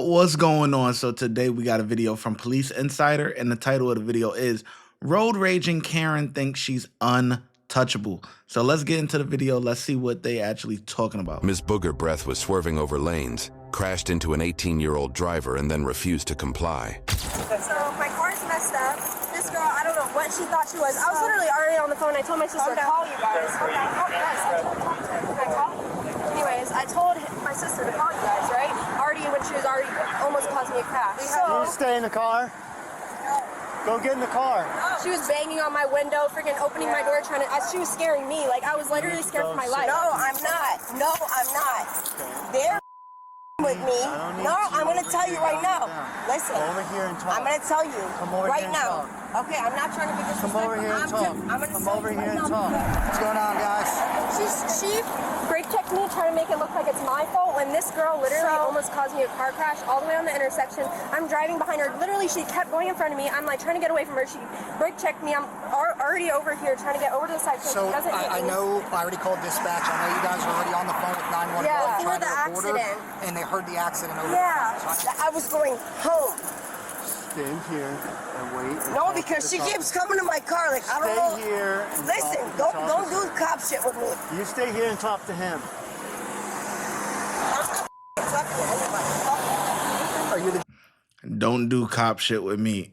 What's going on? So today we got a video from Police Insider, and the title of the video is Road Raging Karen Thinks She's Untouchable. So let's get into the video. Let's see what they actually talking about. Miss Booger Breath was swerving over lanes, crashed into an 18-year-old driver, and then refused to comply. So my car's messed up. This girl, I don't know what she thought she was. I was literally already on the phone. I told my sister to call you guys. Okay, call you guys. I told her to call. Anyways, I told my sister to call you guys, right? Already when she was already almost causing me a crash. So you stay in the car? Go get in the car. She was banging on my window, freaking opening my door, trying to. She was scaring me. Like I was literally scared for my life. No, I'm not. No, I'm not. They're with me. No, I'm gonna tell you right now. Listen. Come over here and talk. I'm gonna tell you right now. Okay, I'm not trying to be disrespectful. Come over here and talk. Come over here and talk. What's going on, guys? She brake checked me, trying to make it look like it's my fault when this girl literally almost caused me a car crash all the way on the intersection. I'm driving behind her. Literally, she kept going in front of me. I'm like trying to get away from her. She brake checked me. I'm already over here trying to get over to the side. So she doesn't I know I already called dispatch. I know you guys are already on the phone with 911. Yeah, before the accident. And they heard the accident over Yeah, I was going home. Stand here and wait. No, because she keeps coming to my car. Like I don't know. Stay here. Listen, don't do cop shit with me. You stay here and talk to him. Are you the Don't do cop shit with me.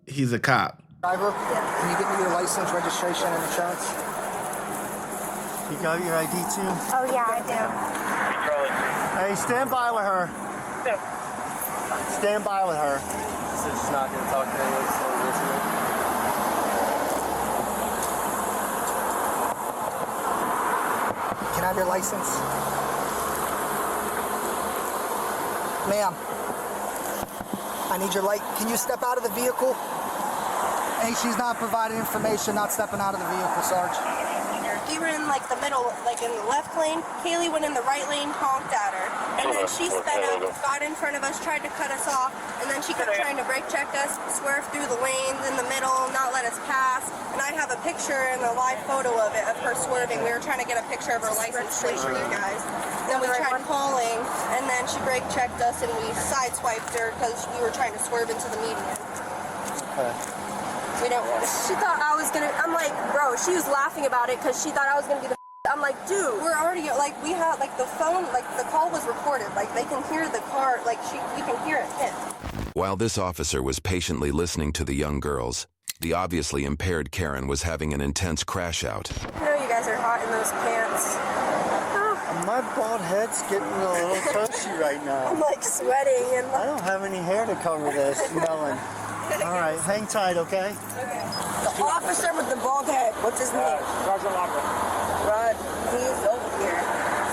He's a cop. driver? Can you get me your license, registration, and insurance? You got your ID too? Oh yeah, I do. Hey, stand by with her. Stand by with her. So she's not going to talk to anyone, so listening. Can I have your license? Ma'am, I need your light. Can you step out of the vehicle? Hey, she's not providing information, not stepping out of the vehicle, Sarge. We were in like the middle, like in the left lane. Kaylee went in the right lane, honked at her. And then she sped up, got in front of us, tried to cut us off. And then she kept trying to brake check us, swerve through the lanes in the middle, not let us pass. And I have a picture and a live photo of it, of her swerving. We were trying to get a picture of her license plate for you guys. Then we tried calling, and then she brake checked us and we sideswiped her because we were trying to swerve into the median. Okay. She thought I was gonna, I'm like, bro, she was laughing about it because she thought I was gonna be the I'm like, dude, we're already, like, we had, like, the phone, like, the call was recorded. Like, they can hear the car, like, you can hear it hit. While this officer was patiently listening to the young girls, the obviously impaired Karen was having an intense crash out. I know you guys are hot in those pants. Oh, My bald head's getting a little toasty right now. I'm, like, sweating and, I don't have any hair to cover this, Melon. All right, hang tight, okay? okay. The officer with the bald head. What's his name? Sergeant Locker. Rod. He's over here.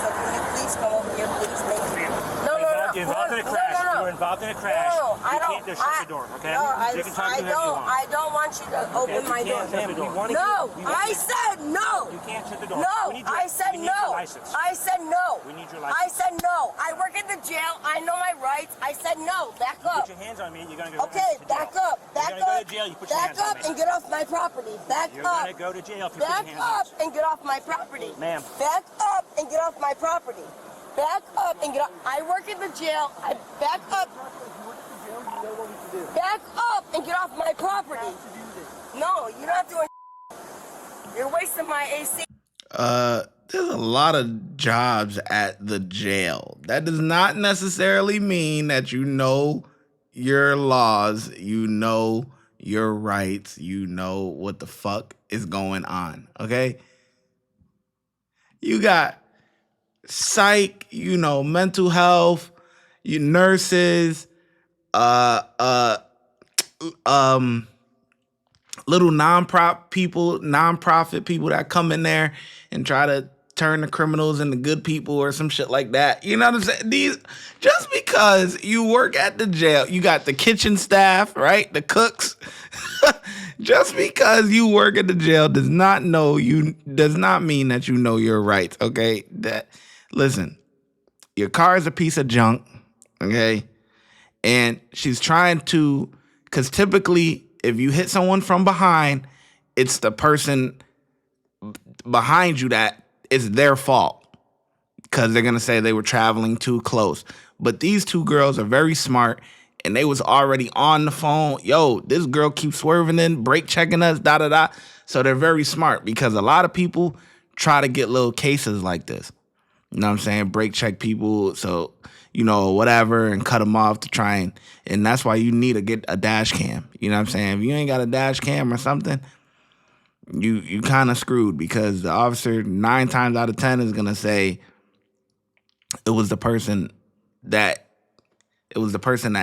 So can you please come over here, please? Thank you. No. You're involved in a crash. You're involved in a crash. No, I you don't. can't just shut the door, okay? No, you can talk to whoever you want. I don't want you to open my door. No, I said no. You can't shut the door. No, I said no. I said no. We need your I license. said no. I work in the jail. I know my rights. I said no. Back up. Put your hands on me. You're gonna go. Okay, to back jail. up. Back You're gonna up. go to jail. You put your Back hands on up me. and get off my property. Back You're up. gonna go to jail if you put Back your hands on up me. and get off my property. Ma'am. Back up and get off my property. Back up and get off. I work in the jail. I back up. Back up and get off my property. No, you're not doing. You're wasting my AC. There's a lot of jobs at the jail. That does not necessarily mean that you know your laws, you know your rights, you know what the fuck is going on, okay? You got psych, you know, mental health, you nurses, little nonprofit people that come in there and try to turn the criminals into good people or some shit like that. You know what I'm saying? Just because you work at the jail, you got the kitchen staff, right? The cooks. Just because you work at the jail does not mean that you know your rights, okay? Listen, your car is a piece of junk, okay? And she's trying to, because typically if you hit someone from behind, it's the person behind you that it's their fault. because they're going to say they were traveling too close. But these two girls are very smart, and they was already on the phone. Yo, this girl keeps swerving in, brake checking us, da-da-da. So they're very smart because a lot of people try to get little cases like this. You know what I'm saying? Brake check people, so, you know, whatever, and cut them off to try and that's why you need to get a dash cam. You know what I'm saying? If you ain't got a dash cam or something, you kind of screwed because the officer 9 times out of 10 is going to say it was the person that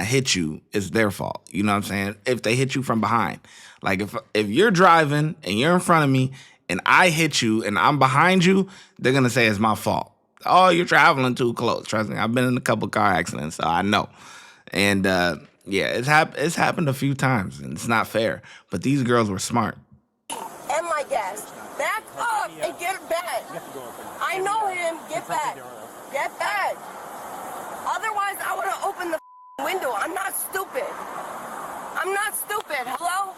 hit you, it's their fault. You know what I'm saying? If they hit you from behind. Like if you're driving and you're in front of me and I hit you and I'm behind you, they're going to say it's my fault. Oh, you're traveling too close. Trust me, I've been in a couple car accidents, so I know. And yeah, it's happened a few times, and it's not fair. But these girls were smart. And my gas. Back up and get back. I know him. Get back. Get back. Otherwise, I would have opened the window. I'm not stupid. I'm not stupid. Hello?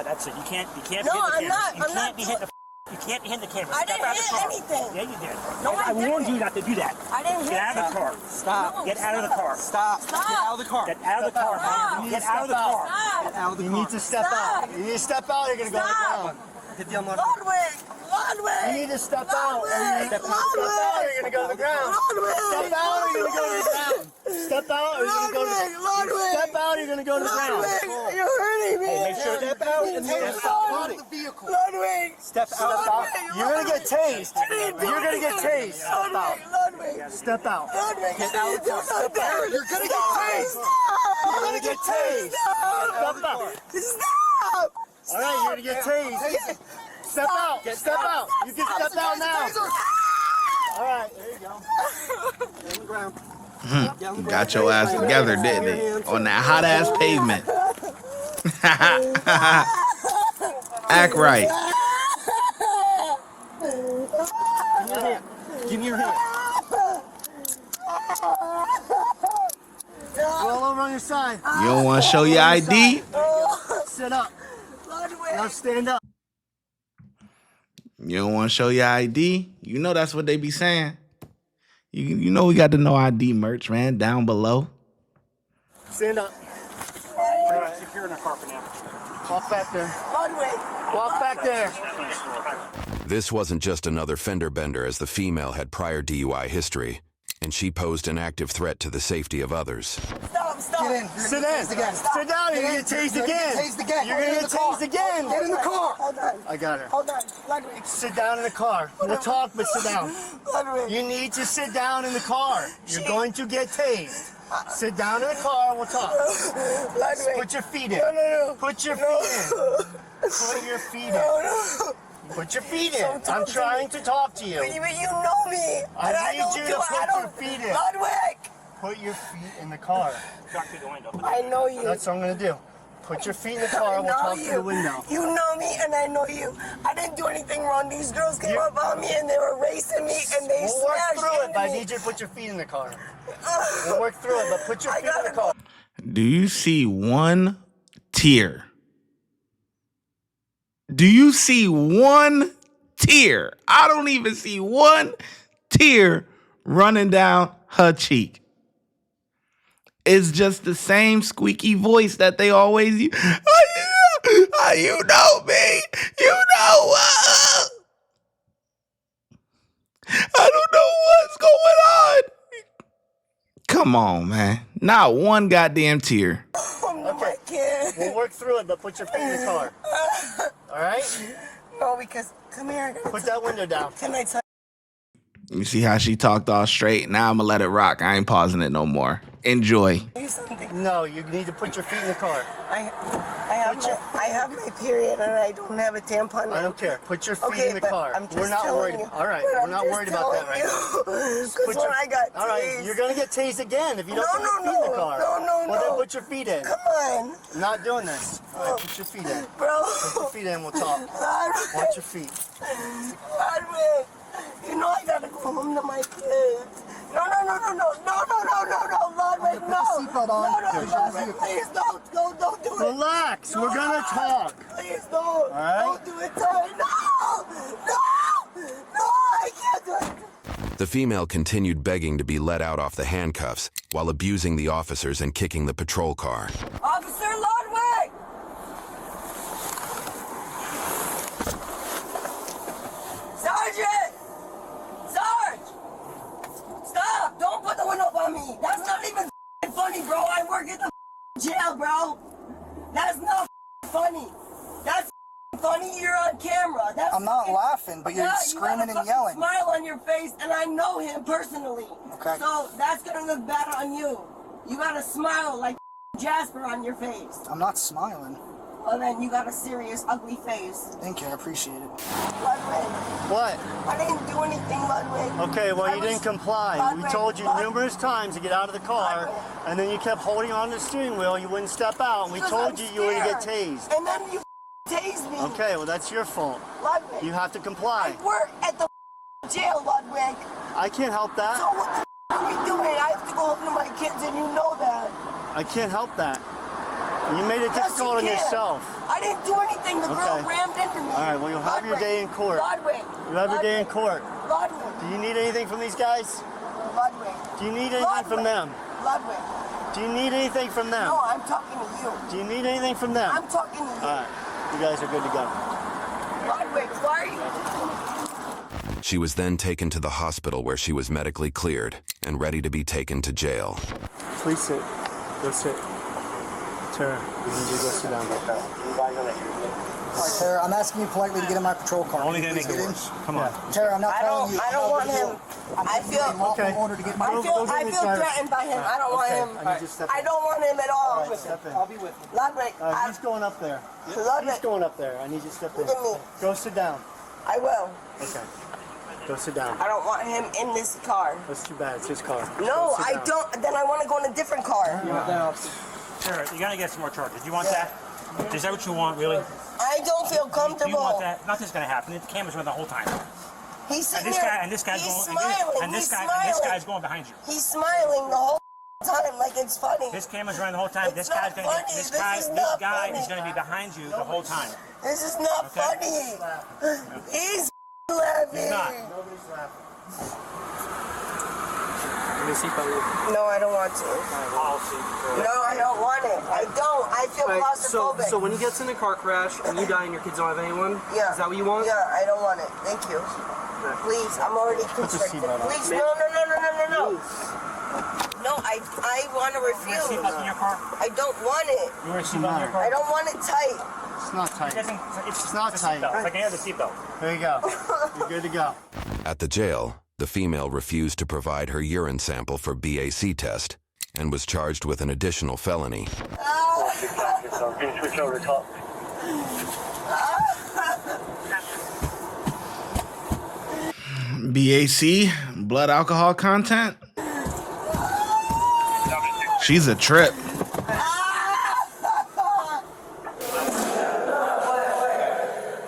That's it. You can't No, be hitting the I'm camera. not. You I'm can't not be hitting the. You can't be hitting the camera. I Step didn't out of the hit car. anything. Yeah, you did. No, I I warned didn't. you not to do that. I didn't Get out of the car. Stop. No, Get out of the car. Stop. Stop. Get out of the car. Get out of the car. Stop. Get out of the car. Stop. Get out of the You car. need to step Stop. out. You need to step out. You're gonna go to the Stop. ground. Get the unlock. Ludwig. Ludwig. You need to step out. Ludwig. You need to step out. Or you're gonna go to the ground. Ludwig. Step out. Or you're gonna go to the ground. Step out. Or you're gonna go to the Ludwig. Ludwig. Step out. Or you're gonna go to the ground. Ludwig, you're hurting me. Make sure Step out and Step step out. out of the vehicle. Ludwig. Step out. You're gonna get tased. I didn't do You're gonna get anything. tased. Step out. Ludwig. Step out. Ludwig. Get out. Step out. You're gonna get tased. You're gonna get tased. Step out. Stop. All right, you're gonna get tased. Step out. Step out. You can step out now. All right, there you go. Get on the ground. Got your ass together, didn't it? On that hot ass pavement. Act right. Give me your hand. Roll over on your side. You don't want to show your ID? Sit up. Now stand up. You don't want to show your ID? You know that's what they be saying. You know we got the no ID merch, man, down below. Stand up. All right. Secure in the car for now. Walk back there. Ludwig. Walk back there. This wasn't just another fender bender, as the female had prior DUI history, and she posed an active threat to the safety of others. Stop. Stop. Get in. Sit in. Sit down. You're gonna get tased You're gonna again. get tased again. You're gonna get tased again. Get in the car. Hold on. I got her. Hold on. Ludwig. Sit down in the car. We'll talk, but sit down. Ludwig. You need to sit down in the car. You're going to get tased. Sit down in the car and we'll talk. Ludwig. Put your feet in. No. Put your feet in. Put your feet in. Put your feet in. I'm trying to talk to you. You know me. I need you to put your feet in. Ludwig. Put your feet in the car. Shot through the window. I know you. That's what I'm going to do. Put your feet in the car and we'll talk through the window. You know me and I know you. I didn't do anything wrong. These girls came up on me and they were racing me and they We'll work smashed through it, into but I me. need you to put your feet in the car. We'll work through it, but put your feet in the car. Do you see one tear? Do you see one tear? I don't even see one tear running down her cheek. It's just the same squeaky voice that they always use. You know me. You know I don't know what's going on. Come on, man. Not one goddamn tear. I can't. We'll work through it, but put your feet in the car. All right? No, because come here. Put that window down. Can I tell You see how she talked all straight? Now I'm going to let it rock. I ain't pausing it no more. Enjoy. you something? No, you need to put your feet in the car. I have my period and I don't have a tampon. I don't care. Put your feet Okay, in the but car. I'm just We're not telling worried. you. All right, But we're I'm not just worried about that right now. Because Put when your- I got All right, tased- you're gonna get tased again if you don't No, put your no, feet in the no. car. No, Well, then no. put your feet in. Come on, I'm not doing this. All right, put your feet in. bro. Put your feet in. We'll talk. Watch your feet. Ludwig, you know I gotta go home to my kids. No, Ludwig, no. seatbelt on. No, Ludwig, please don't do it. Relax. No. We're gonna talk. Please don't. right. Don't do it to me. No, I can't do it. The female continued begging to be let out off the handcuffs while abusing the officers and kicking the patrol car. Officer Ludwig! Sergeant! Sarge! Stop! Don't put the window up on me! That's not even funny, bro! I work at the jail, bro! That's not funny! That's funny, you're on camera! That's I'm not laughing, but you're screaming you got a and yelling. smile on your face, and I know him personally. Okay. So that's gonna look bad on you. You got a smile like Jasper on your face. I'm not smiling. Well, then you got a serious, ugly face. Thank you, I appreciate it. Ludwig, What? I didn't do anything, Ludwig. Okay, well, I you was- didn't comply. We Ludwig, told you Ludwig. numerous times to get out of the car, and then you kept holding on to the steering wheel. You wouldn't step out, and we Because told I'm you you were going to get scared. tased. And then you tased me. Okay, well, that's your fault. Ludwig, You have to comply. I work at the jail, Ludwig. I can't help So that. what the are we doing? I have to go home to my kids, and you know that. I can't help that. You made it Yes, difficult on you can. yourself. I didn't do anything. The girl Okay. rammed into me. All right, well, you'll have your day in court. Ludwig. You have your day in court. Ludwig. Do you need anything from these guys? Ludwig. Do you need anything from them? Ludwig. Do you need anything from them? No, I'm talking to you. Do you need anything from them? I'm talking to you. All right, you guys are good to go. Ludwig, why are you... She was then taken to the hospital where she was medically cleared and ready to be taken to jail. Please sit. Go sit. Tara, you need to go sit down. All right, Tara, I'm asking you politely to get in my patrol car. Only Can gonna you make please it get worse. in? Come on. Tara, I'm not telling you. I don't want him. I feel... Lawful Okay. order to get in my I feel get in this car. threatened by him. I don't want Okay, him. I need you to step I in. don't want him at all. All right, step in. I'll be with you. Ludwig, He's going up there. He's Ludwig, going up there. I need you to step in. Look at me. Go sit down. I will. Okay. Go sit down. I don't want him in this car. That's too bad. It's his car. No, Go sit I down. don't. Then I want to go in a different car. Sarah, you're gonna get some more charges. Do you want that? Is that what you want, really? I don't feel Do you want comfortable. that? Nothing's gonna happen. The camera's running the whole time. He's And sitting this there. guy, and this guy's he's going, smiling. and this he's guy, smiling. and this guy's going behind you. He's smiling the whole time like it's funny. This camera's running the whole time. It's This guy's not gonna get, funny. this This guy, is this not guy funny. is gonna be behind you the whole time. This is not Okay. funny. He's laughing. He's not. No, I don't want to. Policy. No, I don't want it. I don't. I feel claustrophobic. So when he gets in a car crash and you die and your kids don't have anyone, Yeah. is that what you want? Yeah, I don't want it. Thank you. Please, I'm already constricted. seatbelt on. Please, no. No, I want to You wear refuse. seatbelts in your car? I don't want it. You wear a seatbelt in your car? I don't want it tight. It's not It tight. doesn't, it's not a tight. seatbelt. It's like any other seatbelt. There you go. You're good to go. At the jail, the female refused to provide her urine sample for BAC test and was charged with an additional felony. Can you switch over to top? BAC, blood alcohol content. She's a trip.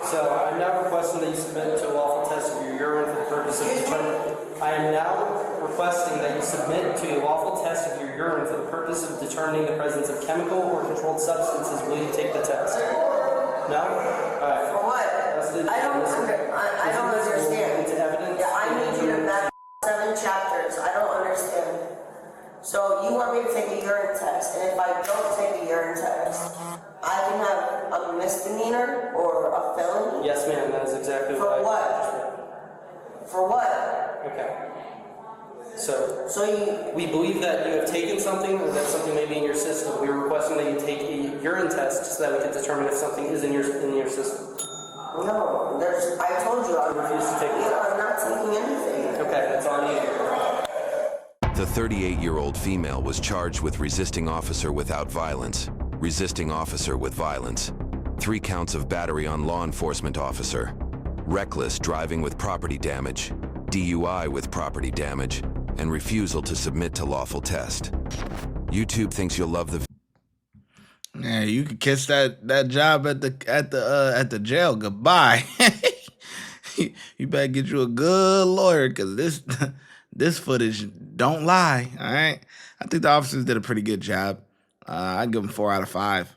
So I'm now requesting that you submit to a lawful test of your urine for the purpose of determining. I am now requesting that you submit to a lawful test of your urine for the purpose of determining the presence of chemical or controlled substances. Will you take the test? No? All right. For what? I don't understand. It's evidence. Yeah, I need you to map 7 chapters. I don't understand. So you want me to take a urine test, and if I don't take a urine test, I can have a misdemeanor or a felony? Yes, ma'am. That is exactly For what I what? For what? Okay. So So you... we believe that you have taken something or that something may be in your system. We are requesting that you take a urine test so that we can determine if something is in your system. No, I told you I refuse to take the test. I'm not taking anything. Okay, that's on you. The 38-year-old female was charged with resisting officer without violence, resisting officer with violence, 3 counts of battery on law enforcement officer, reckless driving with property damage, DUI with property damage, and refusal to submit to lawful test. YouTube thinks you'll love the Yeah, you could kiss that job at the jail goodbye. You better get you a good lawyer, because this footage don't lie. All right, I think the officers did a pretty good job. I'd give them 4 out of 5.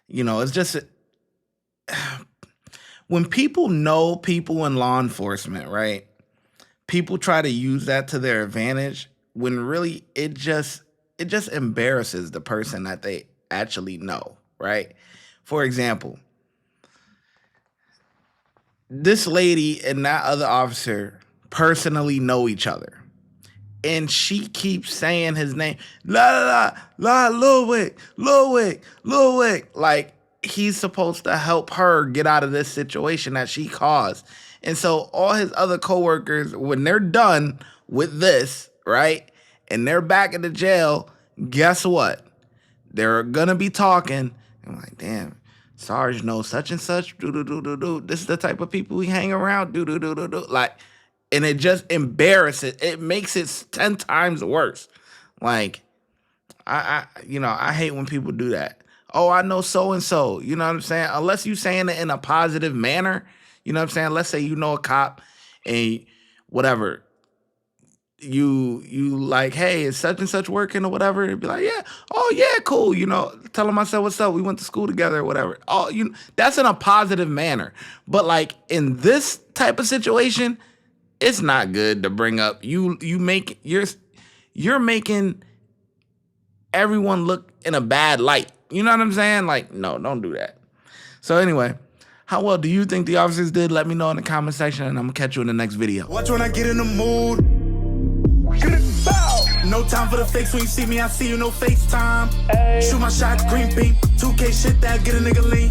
You know, it's just when people know people in law enforcement, right? people try to use that to their advantage when really it just embarrasses the person that they actually know, right? For example, this lady and that other officer personally know each other. And she keeps saying his name, Lil Wick. Like, he's supposed to help her get out of this situation that she caused. And so all his other coworkers, when they're done with this, right, and they're back in the jail, guess what? They're gonna be talking. I'm like, damn, Sarge knows such and such. This is the type of people we hang around. Like, and it just embarrasses. It makes it 10 times worse. Like, I hate when people do that. Oh, I know so and so. You know what I'm saying? Unless you saying it in a positive manner. You know what I'm saying? Let's say you know a cop and whatever. You like, hey, is such and such working or whatever? It'd be like, yeah, oh yeah, cool. You know, tell him I said what's up. We went to school together or whatever. Oh, that's in a positive manner. But like in this type of situation, it's not good to bring up. You're making everyone look in a bad light. You know what I'm saying? Like, no, don't do that. So anyway, how well do you think the officers did? Let me know in the comment section, and I'm gonna catch you in the next video. Watch when I get in the mood. No time for the fakes. When you see me, I see you. No FaceTime. Shoot my shot, green beam. 2K shit that get a nigga lean.